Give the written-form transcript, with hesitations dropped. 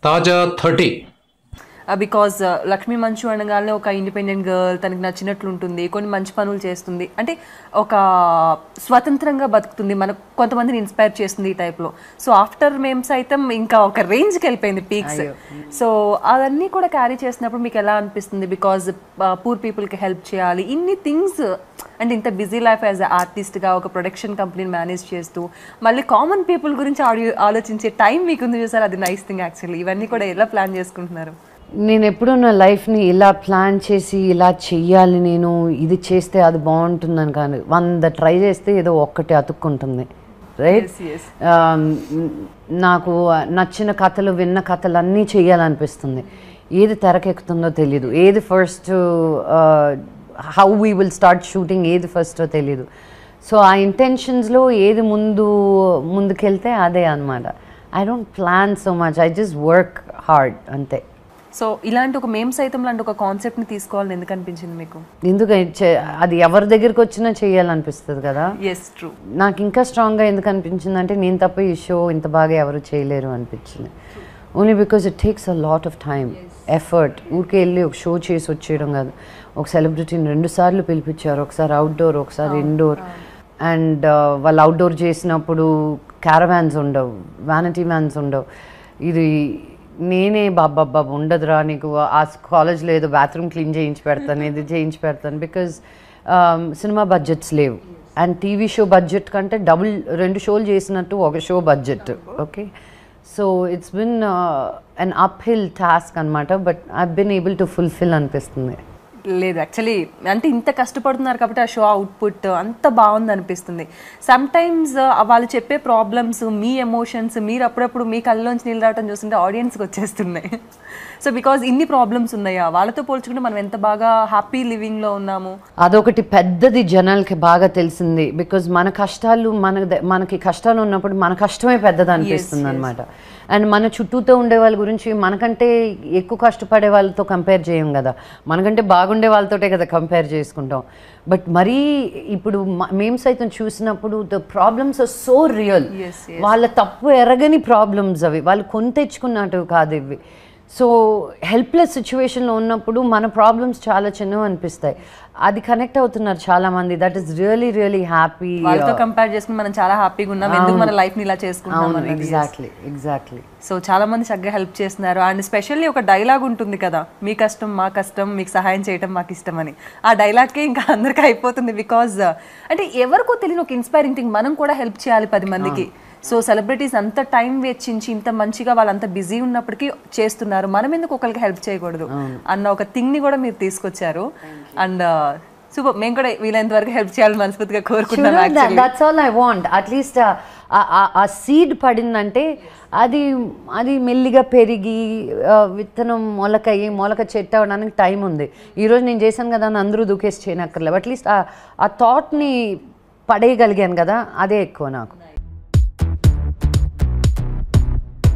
తాజా 30. బికాజ్ లక్ష్మీ మంచు అనగానే ఒక ఇండిపెండెంట్ గర్ల్, తనకి నచ్చినట్లు ఉంటుంది, కొన్ని మంచి పనులు చేస్తుంది, అంటే ఒక స్వతంత్రంగా బతుకుతుంది, మనకు కొంతమందిని ఇన్స్పైర్ చేస్తుంది ఈ టైప్లో. సో ఆఫ్టర్ మేము సైతం ఇంకా ఒక రేంజ్కి వెళ్ళిపోయింది, పీక్స్. సో అవన్నీ కూడా క్యారీ చేసినప్పుడు మీకు ఎలా అనిపిస్తుంది? బికాజ్ పూర్ పీపుల్కి హెల్ప్ చేయాలి, ఇన్ని థింగ్స్, అంటే ఇంత బిజీ లైఫ్ యాజ్ ఆర్టిస్ట్గా ఒక ప్రొడక్షన్ కంపెనీని మేనేజ్ చేస్తూ మళ్ళీ కామన్ పీపుల్ గురించి ఆలోచించే టైం మీకుంది చూసారు, అది నైస్ థింగ్ యాక్చువల్లీ. ఇవన్నీ కూడా ఎలా ప్లాన్ చేసుకుంటున్నారు? నేను ఎప్పుడూ నా లైఫ్ని ఇలా ప్లాన్ చేసి ఇలా చెయ్యాలి, నేను ఇది చేస్తే అది బాగుంటుందని కానీ 100 ట్రై చేస్తే ఏదో ఒక్కటి అతుక్కుంటుంది, రైట్? నాకు నచ్చిన కథలు, విన్న కథలు అన్నీ చెయ్యాలనిపిస్తుంది. ఏది తెరకెక్కుతుందో తెలీదు, ఏది first, how we will start shooting ఏది ఫస్టో తెలీదు. సో ఆ ఇంటెన్షన్స్లో ఏది ముందుకెళ్తే అదే అనమాట. I don't plan so much, I just work hard అంతే. సో ఇలాంటి ఒక మేము సైతం లాంటి ఒక కాన్సెప్ట్ని తీసుకోవాలని ఎందుకు అనిపించింది మీకు? ఎందుకంటే అది ఎవరి దగ్గరికి వచ్చినా చేయాలనిపిస్తుంది కదా. Yes, true. నాకు ఇంకా స్ట్రాంగ్గా ఎందుకు అనిపించింది అంటే నేను తప్ప ఈ షో ఇంత బాగా ఎవరు చేయలేరు అనిపించింది. Only because it takes a lot of time, effort. ఊరికే వెళ్ళి ఒక షో చేసి వచ్చేయడం కాదు. ఒక సెలబ్రిటీని 2 సార్లు పిలిపించారు, ఒకసారి అవుట్డోర్, ఒకసారి ఇండోర్. అండ్ వాళ్ళు అవుట్డోర్ చేసినప్పుడు క్యారవాన్స్ ఉండవు, వ్యానిటీ వ్యాన్స్ ఉండవు. ఇది నేనే బాబా ఉండదురా నీకు, ఆ కాలేజ్లో ఏదో బాత్రూమ్ క్లీన్ చేయించి పెడతాను, ఇది చేయించి పెడతాను. బికాజ్ సినిమా బడ్జెట్స్ లేవు, అండ్ టీవీ షో బడ్జెట్ కంటే డబుల్, 2 షోలు చేసినట్టు ఒక show budget. Okay, so it's been an uphill task అనమాట. But I been able to fulfil అనిపిస్తుంది. లేదు యాక్చువల్లీ, అంటే ఇంత కష్టపడుతున్నారు కాబట్టి ఆ షో అవుట్పుట్ అంత బాగుంది అనిపిస్తుంది. సమ్ టైమ్స్ వాళ్ళు చెప్పే ప్రాబ్లమ్స్, మీ ఎమోషన్స్, మీరు అప్పుడప్పుడు మీ కళ్ళలోంచి నీళ్ళు రావడం చూస్తుంటే ఆడియన్స్కి వచ్చేస్తున్నాయి. సో బికాజ్ ఇన్ని ప్రాబ్లమ్స్ ఉన్నాయా, వాళ్ళతో పోల్చుకుంటే మనం ఎంత బాగా హ్యాపీ లివింగ్లో ఉన్నాము. అదొకటి పెద్దది జనాలకి బాగా తెలిసింది. బికాజ్ మన కష్టాలు, మనకి కష్టాలు ఉన్నప్పుడు మన కష్టమే పెద్దది అనిపిస్తుంది అనమాట. అండ్ మన చుట్టూతో ఉండే వాళ్ళ గురించి మనకంటే ఎక్కువ కష్టపడే వాళ్ళతో కంపేర్ చేయం కదా, మనకంటే బాగుండే వాళ్ళతోటే కదా కంపేర్ చేసుకుంటాం. బట్ మరీ ఇప్పుడు మేము సైతం చూసినప్పుడు the problems are so real. వాళ్ళ తప్పు ఎరగని ప్రాబ్లమ్స్ అవి, వాళ్ళు కొని తెచ్చుకున్నట్టు కాదు ఇవి. సో హెల్ప్లెస్ సిచ్యువేషన్లో ఉన్నప్పుడు మన ప్రాబ్లమ్స్ చాలా చిన్నవి అనిపిస్తాయి. అది కనెక్ట్ అవుతున్నారు చాలా మంది. That is really really happy. వాళ్ళతో కంపేర్ చేసుకుని మనం చాలా హ్యాపీగా ఉన్నాం, ఎందుకు మన లైఫ్ని ఇలా చేసుకుంటాం. ఎగ్జాక్ట్లీ. సో చాలా మంది చక్కగా హెల్ప్ చేస్తున్నారు. అండ్ స్పెషల్లీ ఒక డైలాగ్ ఉంటుంది కదా, మీ కష్టం మా కష్టం, మీకు సహాయం చేయడం మాకు ఇష్టం అని. ఆ డైలాగ్కే ఇంకా అందరికీ అయిపోతుంది. బికాజ్ అంటే ఎవరికో తెలియని ఒక ఇన్స్పైరింగ్ థింగ్, మనం కూడా హెల్ప్ చేయాలి 10 మందికి. సో సెలబ్రిటీస్ అంత టైం వెచ్చించి ఇంత మంచిగా వాళ్ళంత బిజీ ఉన్నప్పటికీ చేస్తున్నారు, మనం ఎందుకు ఒకరికి హెల్ప్ చేయకూడదు అన్న ఒక థింగ్ని కూడా మీరు తీసుకొచ్చారు. అండ్ సూపర్, మేము కూడా వీలైనంత వరకు హెల్ప్ చేయాలని మనస్ఫూర్తిగా కోరుకుంటున్నాం. That's all I want. At least ఆ సీడ్ పడిందంటే అది మెల్లిగా పెరిగి విత్తనం మొలక చెట్టు అవ్వడానికి టైం ఉంది. ఈరోజు నేను చేశాను కదా అని అందరూ దూకేసి చేయనక్కర్లేదు. అట్లీస్ట్ ఆ థాట్ని పడేయగలిగాను కదా, అదే ఎక్కువ నాకు.